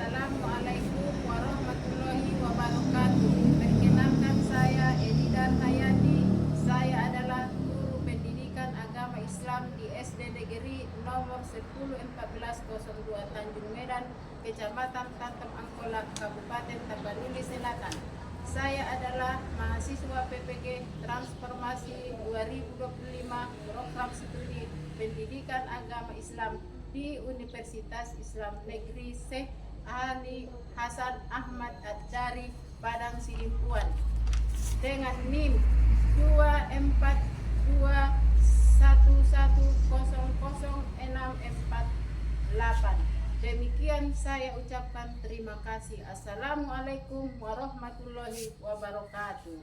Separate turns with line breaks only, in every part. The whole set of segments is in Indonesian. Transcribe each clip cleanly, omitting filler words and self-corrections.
Assalamualaikum warahmatullahi wabarakatuh. Perkenalkan saya Edidan Hayati. Saya adalah guru pendidikan agama Islam di SD Negeri nomor 101402 Tanjung Medan, Kecamatan Tantem Angkola, Kabupaten Tapanuli Selatan. Saya adalah mahasiswa PPG Transformasi 2025 Program Studi Pendidikan Agama Islam di Universitas Islam Negeri Syekh Ali Hasan Ahmad Ad-Dari Padang Sidimpuan dengan NIM 24211000648. Demikian saya ucapkan terima kasih. Assalamualaikum warahmatullahi wabarakatuh.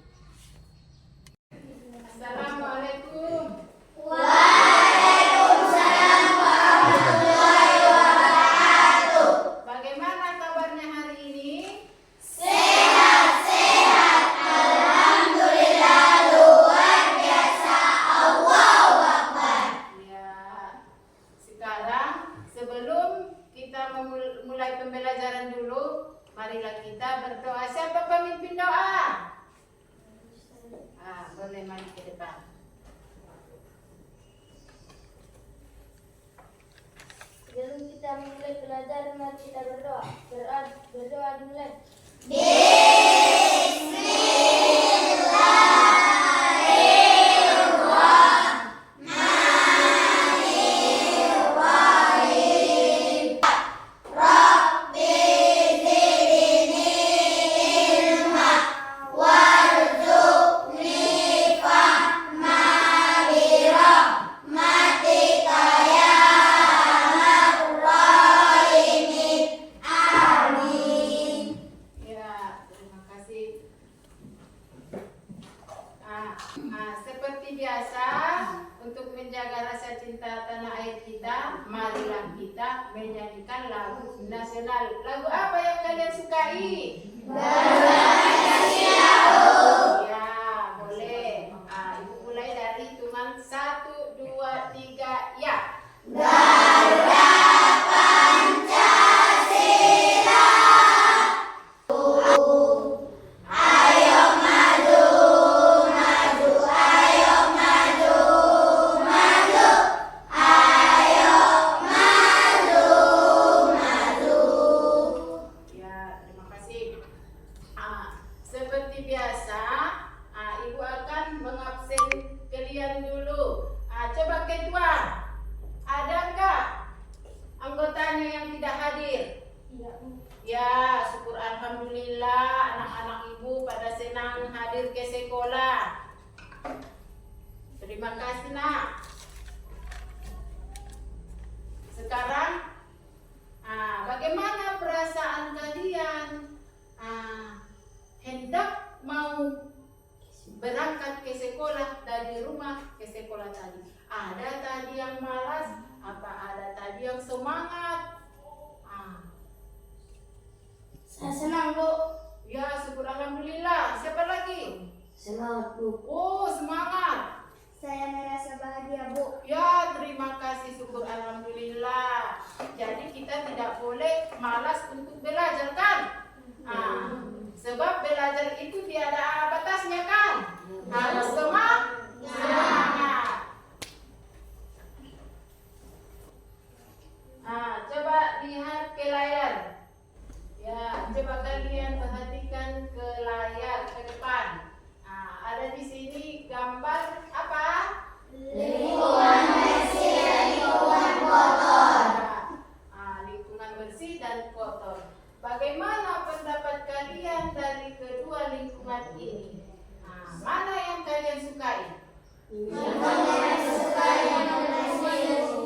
Assalamualaikum.
Waalaikumsalam warahmatullahi wabarakatuh.
Bagaimana kabarnya hari ini?
Sehat, alhamdulillah, luar biasa. Allahu Akbar.
Ya, sekarang sebelum kita mulai pembelajaran dulu, marilah kita berdoa. Siapa pemimpin doa? Boleh mari ke depan.
Sebelum kita mulai belajar, mari kita berdoa. Berdoa dimulai.
Seperti biasa, untuk menjaga rasa cinta tanah air kita, marilah kita menyanyikan lagu nasional. Lagu apa yang kalian sukai? Ya, boleh. Ibu mulai dari hitungan 1, 2, 3, ya.
Garuda Pancasila. Ayo maju, maju, ayo maju, maju. Ayo maju, maju.
Ya, terima kasih. Seperti biasa, Ibu akan mengabsen kalian dulu. Coba ketua, adakah anggotanya yang tidak hadir? Ya, syukur alhamdulillah anak-anak ibu pada senang hadir ke sekolah. Terima kasih nak. Sekarang, bagaimana perasaan kalian hendak mau berangkat ke sekolah dari rumah ke sekolah tadi? Ada tadi yang malas, apa ada tadi yang semangat?
Saya senang, Bu.
Ya, syukur alhamdulillah. Siapa lagi?
Semangat, Bu.
Oh, semangat.
Saya merasa bahagia, Bu.
Ya, terima kasih, syukur alhamdulillah. Jadi kita tidak boleh malas untuk belajar kan? Sebab belajar itu tiada batasnya kan? Harus semangat. Coba lihat ke layar. Ya, coba kalian perhatikan ke layar ke depan. Ada di sini gambar apa?
Lingkungan bersih dan lingkungan kotor.
Lingkungan bersih dan kotor. Bagaimana pendapat kalian dari kedua lingkungan ini? Mana yang kalian sukai?
Lingkungan yang sukai yang bersih.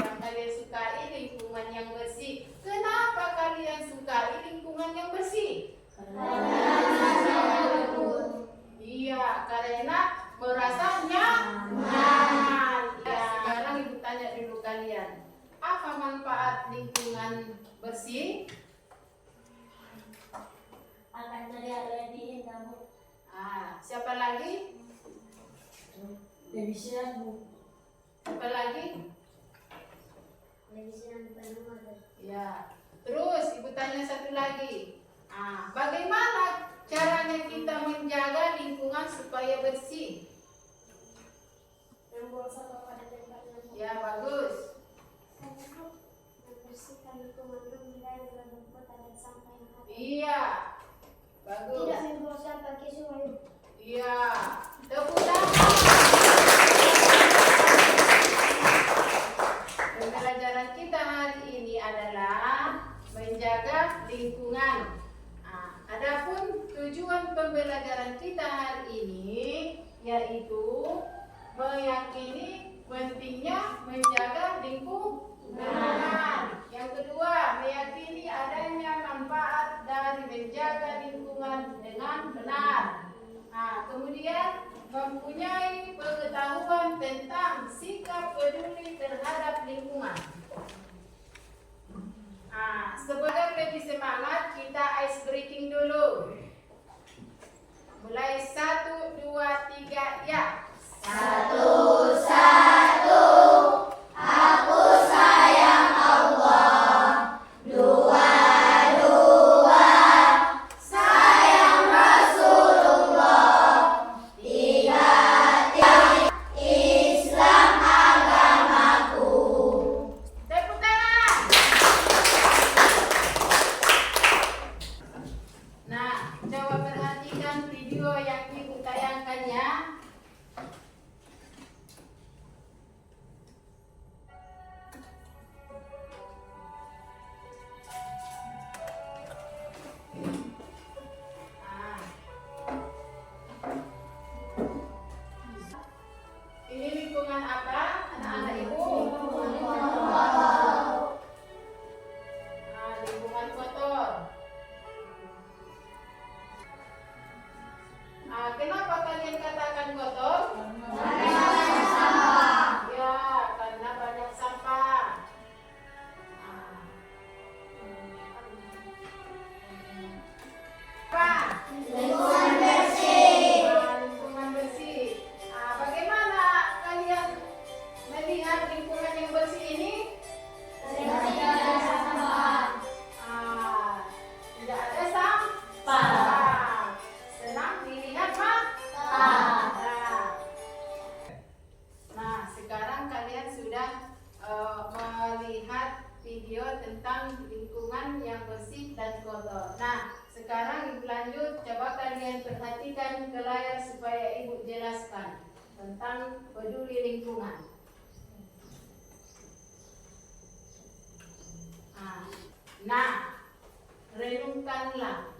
Yang kalian sukai lingkungan yang bersih. Kenapa kalian sukai lingkungan yang bersih? Iya, karena merasa nyaman. Ya, sekarang ibu tanya dulu kalian, apa manfaat lingkungan bersih?
Akan terlihat lebih indah, Bu.
Siapa lagi?
Lebih siap, Bu.
Siapa lagi?
Lebih senang depan rumah, Bu.
Ya, Terus ibu tanya satu lagi. Bagaimana caranya kita menjaga lingkungan supaya bersih?
Membuang sampah pada tempatnya.
Ya, bagus.
Membersihkan lingkungan rumah dan kota dan sampah yang ada.
Iya, bagus.
Tidak membuang sampah ke sungai.
Iya, tepuk tangan. Pembelajaran kita hari ini adalah menjaga lingkungan. Adapun tujuan pembelajaran kita hari ini yaitu meyakini pentingnya menjaga lingkungan. Yang kedua, meyakini adanya manfaat dari menjaga lingkungan dengan benar. Kemudian mempunyai pengetahuan tentang sikap peduli terhadap lingkungan. Sebagai lebih semangat, kita ice breaking dulu. Mulai 1, 2, 3, ya.
1, 1, aku sayang Allah. 2, 2, sayang Rasulullah. 3, 3, Islam agamaku.
Tepuk tangan. Nah, coba perhatikan video yang ibu tayangkan ya. Ini lingkungan apa, anak-anak ibu? Lingkungan kotor. Kenapa kalian katakan kotor? Ya, karena banyak sampah.
Lingkungan bersih.
Lingkungan bersih. Bagaimana kalian melihat lingkungan yang bersih ini?
Tidak ada sampah.
Tidak ada sampah. Senang dilihat, Pak? Nah, sekarang kalian sudah melihat video tentang lingkungan yang bersih dan kotor. Nah, sekarang ibu lanjut, coba kalian perhatikan ke layar supaya ibu jelaskan tentang peduli lingkungan. Nah, renungkanlah.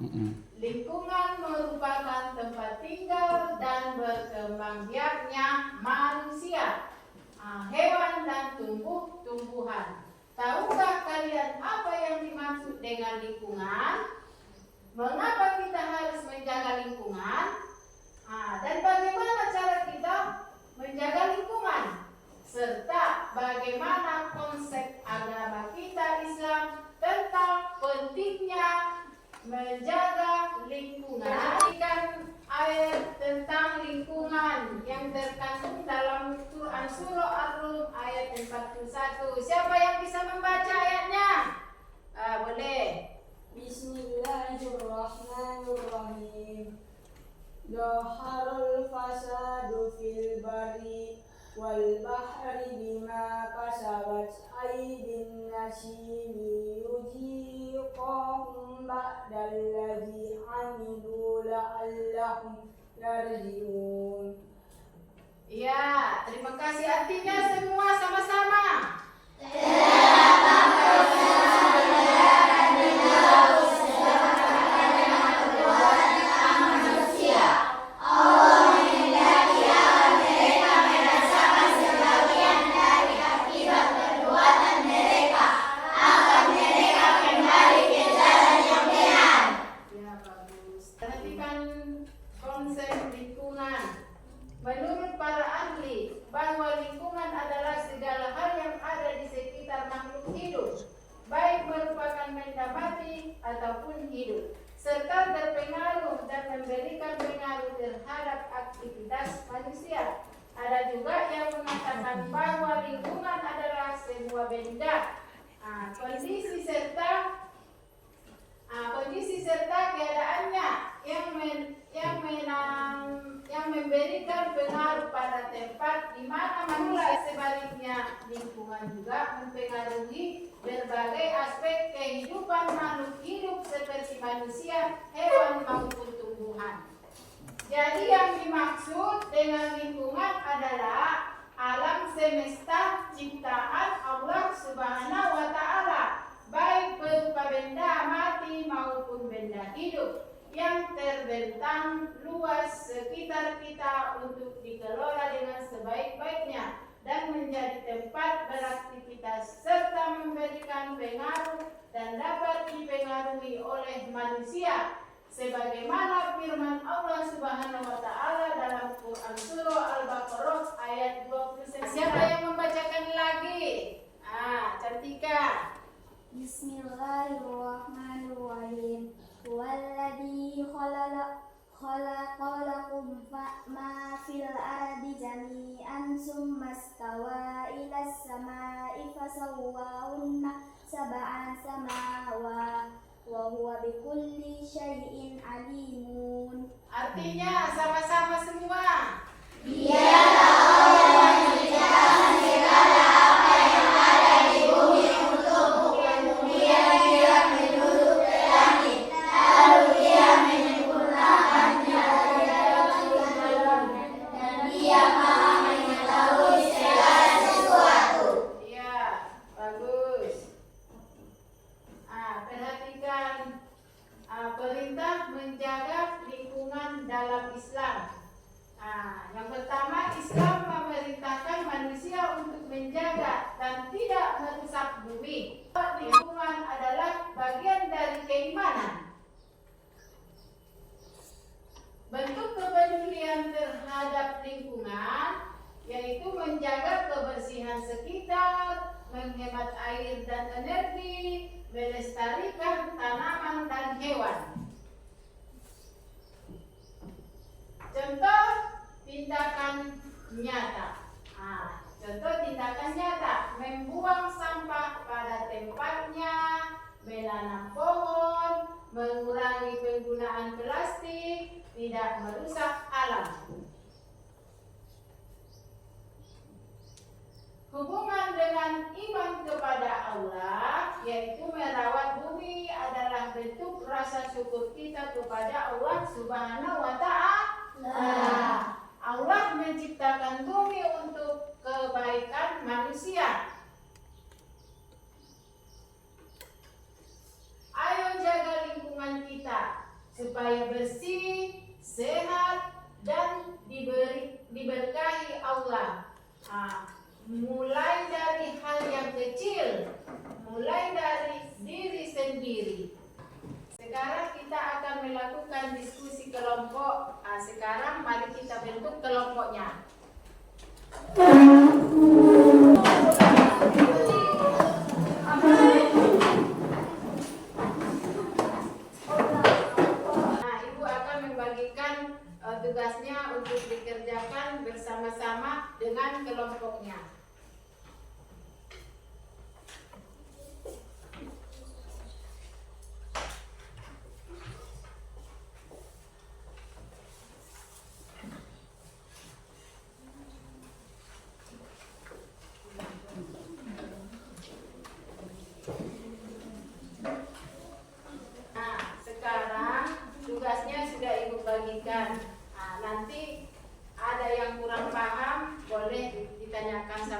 Lingkungan merupakan tempat tinggal dan berkembang biaknya manusia, hewan dan tumbuh-tumbuhan. Tahukah kalian apa yang dimaksud dengan lingkungan? Mengapa kita harus menjaga lingkungan? Dan bagaimana cara kita menjaga lingkungan? Serta bagaimana konsep agama kita Islam tentang pentingnya menjaga lingkungan. Perhatikan ayat tentang lingkungan yang terkandung dalam Quran Surah Ar-Rum ayat 41. Siapa yang bisa membaca ayatnya? Boleh.
Bismillahirrahmanirrahim. Zaharul fasadu fil bari wal bahri bima kasabat aydin nasi liyuziqahum ba'dallazi amilu la'allahum yarji'un.
Ya, terima kasih. Artinya semua sama-sama. Ya, bagus. Perhatikan konsep lingkungan. Menurut para ahli, bahwa lingkungan adalah segala hal yang ada di sekitar makhluk hidup, baik merupakan benda mati ataupun hidup, serta berpengaruh dan memberikan pengaruh terhadap aktivitas manusia. Ada juga yang mengatakan bahwa lingkungan adalah sebuah benda, kondisi serta namanya lingkungan juga mempengaruhi berbagai aspek kehidupan makhluk hidup seperti manusia, hewan maupun tumbuhan. Jadi yang dimaksud dengan lingkungan adalah alam semesta ciptaan Allah Subhanahu wa Ta'ala, baik berupa benda mati maupun benda hidup yang terbentang luas sekitar kita untuk dikelola dengan sebaik-baiknya dan menjadi tempat beraktivitas serta memberikan pengaruh dan dapat dipengaruhi oleh manusia sebagaimana firman Allah Subhanahu wa Ta'ala dalam Quran surah Al-Baqarah ayat 29. Siapa yang membacakan lagi? Cantika.
Bismillahirrahmanirrahim. Huwallazi khalaqalakum ma fil ardi jami'an summa stawa ilas samai fasawwahunna sab'a samawat wa huwa bikulli syai'in alimun.
Artinya sama-sama semua.
Dialah Allah yang menciptakan segala apa yang ada di bumi untukmu. Kemudian Dia menunduk ke langit, lalu Dia menyempurnakannya dari dalam dan Dia Maha mengetahui segala sesuatu.
Iya, bagus. Perhatikan perintah menjaga lingkungan dalam Islam. Yang pertama, Islam memerintahkan manusia untuk menjaga dan tidak merusak bumi. Lingkungan adalah bagian dari keimanan. Bentuk kepedulian terhadap lingkungan yaitu menjaga kebersihan sekitar, menghemat air dan energi, melestarikan tanaman dan hewan. Contoh tindakan nyata. Contoh tindakan nyata, membuang sampah pada tempatnya, menanam pohon, mengurangi penggunaan plastik, tidak merusak alam. Hubungan dengan iman kepada Allah, yaitu merawat bumi, adalah bentuk rasa syukur kita kepada Allah Subhanahu wa Ta'ala. Allah menciptakan bumi untuk kebaikan manusia. Ayo jaga lingkungan kita supaya bersih, sehat, dan diberkahi Allah. Mulai dari hal yang kecil, mulai dari diri sendiri. Sekarang kita akan melakukan diskusi kelompok. Sekarang mari kita bentuk kelompoknya. Ibu akan membagikan tugasnya untuk dikerjakan bersama-sama dengan kelompoknya. Nanti ada yang kurang paham boleh ditanyakan sama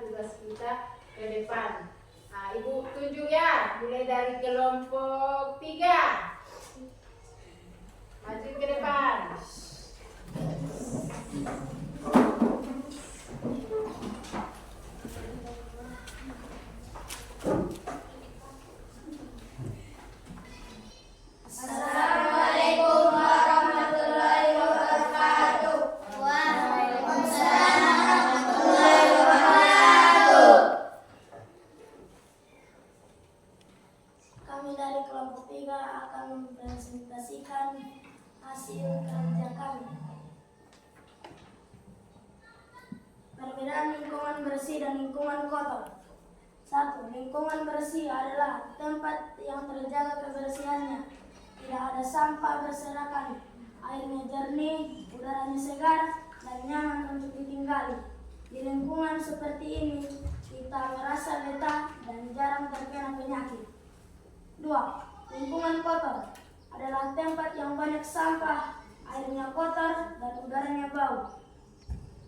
tugas kita ke depan. Nah, Ibu tunjuk ya, mulai dari kelompok 3. Maju ke depan.
Assalamualaikum warahmatullahi wabarakatuh. Waalaikumsalam warahmatullahi wabarakatuh.
Kami dari kelompok 3 akan mempresentasikan hasil kerja kami. Perbedaan lingkungan bersih dan lingkungan kotor. 1. Lingkungan bersih adalah tempat yang terjaga kebersihannya. Tidak ada sampah berserakan, airnya jernih, udaranya segar, dan nyaman untuk ditinggali. Di lingkungan seperti ini, kita merasa betah dan jarang terkena penyakit. 2. Lingkungan kotor adalah tempat yang banyak sampah, airnya kotor, dan udaranya bau.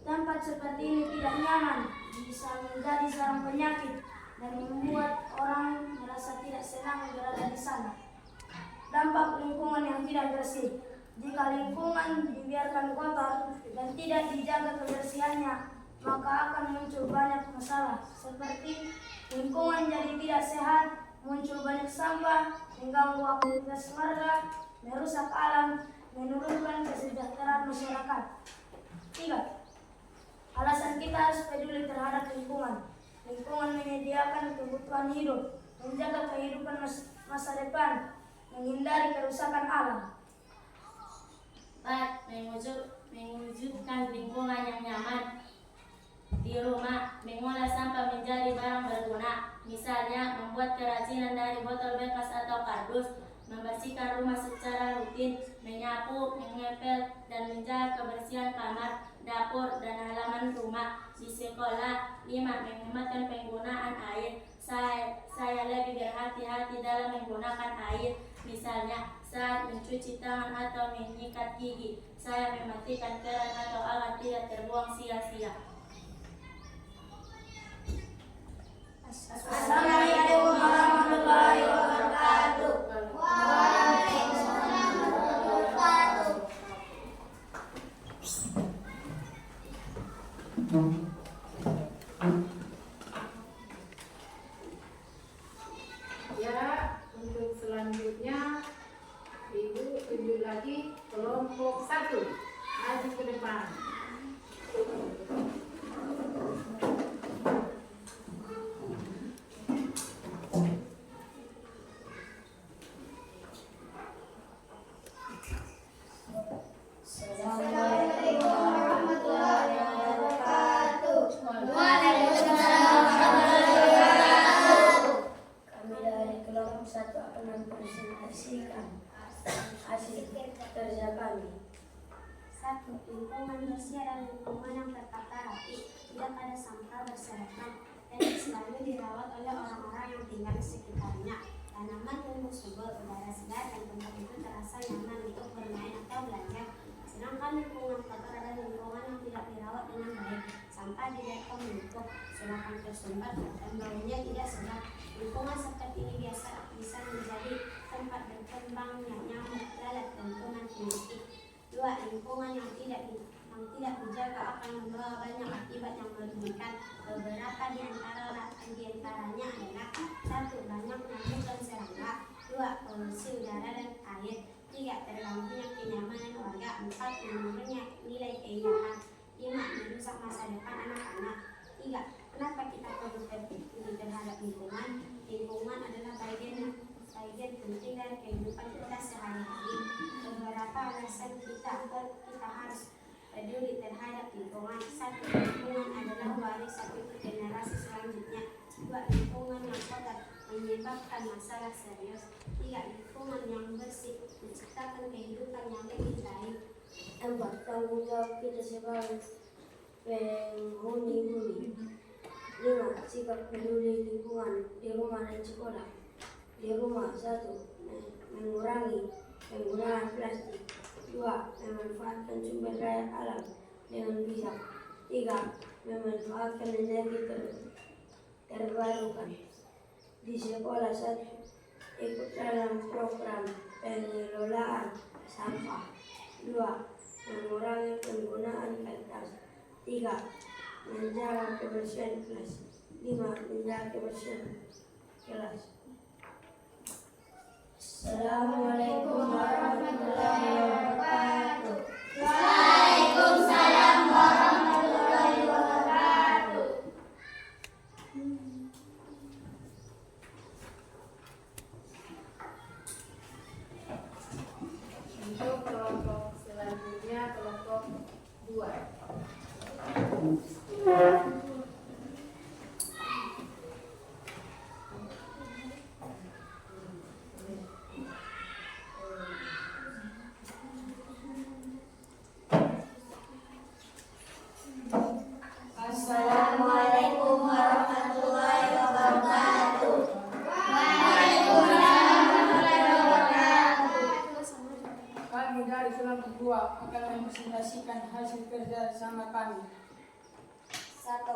Tempat seperti ini tidak nyaman, bisa menjadi sarang penyakit, dan membuat orang merasa tidak senang berada di sana. Dampak lingkungan yang tidak bersih. Jika lingkungan dibiarkan kotor dan tidak dijaga kebersihannya, maka akan muncul banyak masalah seperti lingkungan jadi tidak sehat, muncul banyak sampah, mengganggu aktivitas warga, merusak alam, menurunkan kesejahteraan masyarakat. 3. Alasan kita harus peduli terhadap lingkungan. Lingkungan menyediakan kebutuhan hidup, menjaga kehidupan masa depan, menghindari kerusakan alam.
4. Mewujudkan lingkungan yang nyaman. Di rumah, mengolah sampah menjadi barang berguna. Misalnya, membuat kerajinan dari botol bekas atau kardus, membersihkan rumah secara rutin, menyapu, mengepel, dan menjaga kebersihan kamar, dapur, dan halaman rumah. Di sekolah, 5. Menghematkan penggunaan air. Saya lebih berhati-hati dalam menggunakan air. Misalnya, saat mencuci tangan atau menyikat gigi, saya mematikan keran atau agar tidak terbuang sia-sia.
Assalamualaikum warahmatullahi wabarakatuh. Waalaikumsalam warahmatullahi wabarakatuh.
Ya, untuk selanjutnya Ibu tunjuk lagi kelompok 1. Maju ke depan.
Assalamualaikum warahmatullahi wabarakatuh. Waalaikumsalam warahmatullahi wabarakatuh.
Kami dari kelompok 1 akan mempresentasikan hasil kerja kami.
1. Lingkungan bersih adalah lingkungan yang tertata rapi, tidak ada sampah berserakan, dan selalu dirawat oleh orang-orang yang tinggal di sekitarnya. Tanaman tumbuh subur, udara segar, dan tempat itu terasa nyaman untuk bermain atau belajar. Sedangkan lingkungan kotor adalah lingkungan yang tidak dirawat dengan baik. Sampah dibiarkan menumpuk, selokan tersumbat, dan baunya tidak sedap. Lingkungan seperti ini biasa bisa menjadi tempat berkembangnya nyamuk, lalat, dan kuman penyakit. 2. Lingkungan yang tidak dijaga akan membawa banyak akibat yang merugikan. Beberapa di antaranya adalah 1. Banyak nyamuk dan serangga. 2. Polusi udara dan air. 3. Terganggunya kenyamanan warga. 4. Menurunnya nilai keindahan. 5. Merusak masa depan anak-anak. 3. Kenapa kita perlu peduli terhadap lingkungan? Lingkungan adalah bagian penting dari kehidupan kita sehari-hari. Beberapa alasan kita harus peduli terhadap lingkungan. 1. Lingkungan adalah warisan untuk generasi selanjutnya. 2. Lingkungan yang kotor menyebabkan masalah serius. 3. Lingkungan yang bersih menciptakan kehidupan yang lebih baik.
4. Tanggung jawab kita sebagai penghuni bumi. 5. Sikap peduli lingkungan di rumah dan sekolah. Di rumah, 1. Mengurangi penggunaan plastik. 2. Memanfaatkan sumber daya alam dengan bijak. 3. Memanfaatkan energi terbarukan. Di sekolah 1, ikut dalam program pengelolaan sampah. 2, mengurangi penggunaan kertas. 3, menjaga kebersihan kelas. 5, menjaga kebersihan kelas. Assalamualaikum warahmatullahi wabarakatuh.
Waalaikumsalam warahmatullahi wabarakatuh.
Untuk kelompok selanjutnya kelompok 2.
Assalamualaikum warahmatullahi wabarakatuh.
Kami dari kelompok 2 akan mempresentasikan hasil kerja sama kami.
1.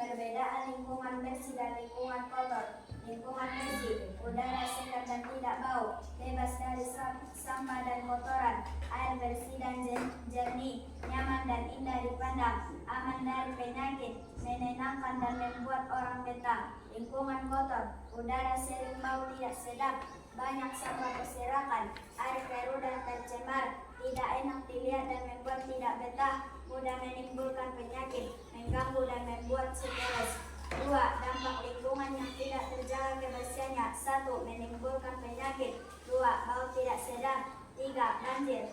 Perbedaan lingkungan bersih dan lingkungan kotor. Lingkungan bersih, udara segar dan tidak bau, bebas dari sampah dan kotoran, air bersih dan jernih, nyaman dan indah dipandang, aman dari penyakit, menenangkan dan membuat orang betah. Lingkungan kotor, udara sering bau tidak sedap, banyak sampah berserakan, air keruh dan tercemar, tidak enak dilihat dan membuat tidak betah, mudah menimbulkan penyakit, mengganggu dan membuat stres. 2. Dampak lingkungan yang tidak terjaga kebersihannya. 1. Menimbulkan penyakit. 2. Bau tidak sedap. 3. Banjir.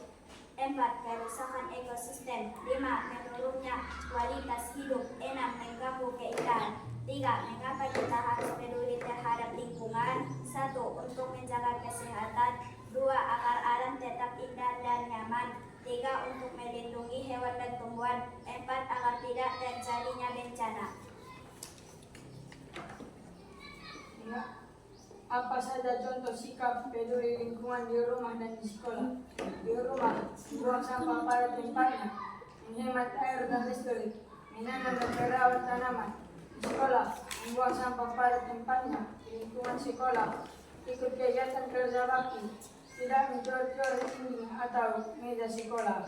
4. Kerusakan ekosistem. 5. Menurunnya kualitas hidup. 6. Mengganggu keindahan. 3. Mengapa kita harus peduli terhadap lingkungan? 1. Untuk menjaga kesehatan. 2. Agar alam tetap indah dan nyaman. 3. Untuk melindungi hewan dan tumbuhan. 4. Agar tidak terjadinya bencana.
Apa saja contoh sikap peduli lingkungan di rumah dan di sekolah? Di rumah, buang sampah pada tempatnya, menghemat air dan listrik, menanam dan merawat tanaman. Di sekolah, membuang sampah pada tempatnya. Di lingkungan sekolah, ikut kegiatan kerja bakti, tidak menjual-jual dinding atau meja sekolah.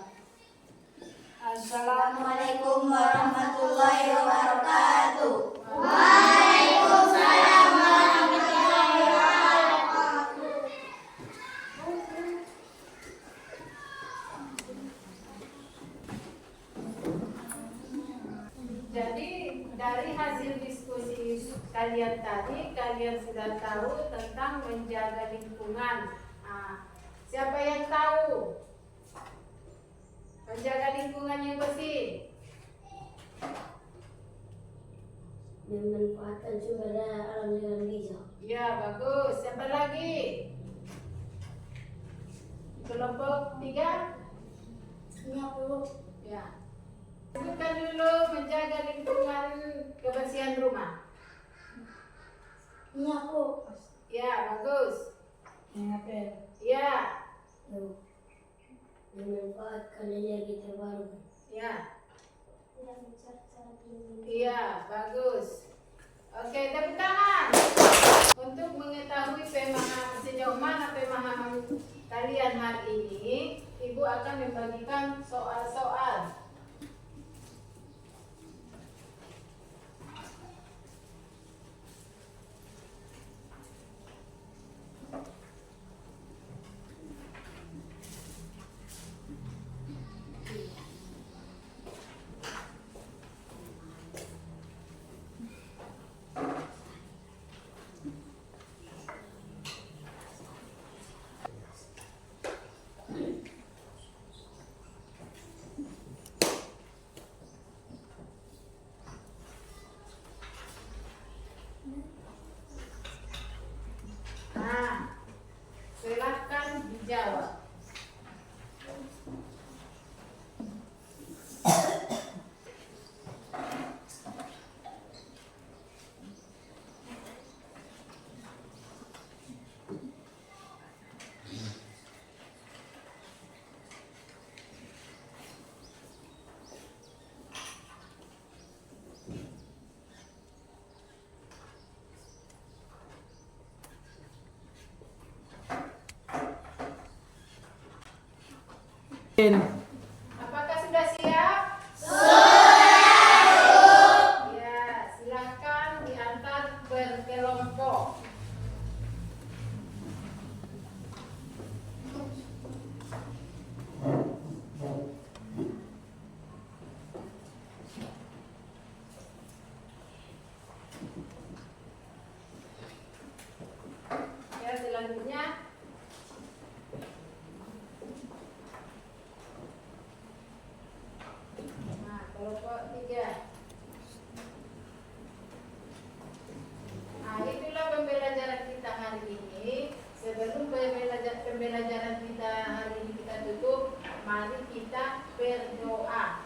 Assalamualaikum warahmatullahi wabarakatuh. Waalaikumsalam warahmatullahi wabarakatuh.
Jadi dari hasil diskusi kalian tadi, kalian sudah tahu tentang menjaga lingkungan. Siapa yang tahu menjaga lingkungan yang bersih?
Memanfaatkan sumber daya alam dengan bijak.
Ya, bagus. Siapa lagi? Kelompok 3?
Ini aku.
Ya. Sebutkan dulu menjaga lingkungan kebersihan rumah.
Ini aku.
Ya, bagus.
Mengapa?
Ya,
Memanfaatkan energi terbarukan.
ya.
Tidak bicara tinggi.
Iya, bagus. Oke, tepuk tangan. Untuk mengetahui sejauh mana pemahaman kalian hari ini, Ibu akan membagikan soal-soal. Apakah sudah siap? Ya, silakan diantar berkelompok. Ya, selanjutnya nah, kelompok 3. Nah, itulah pembelajaran kita hari ini. Sebelum pembelajaran kita hari ini kita tutup, mari kita berdoa.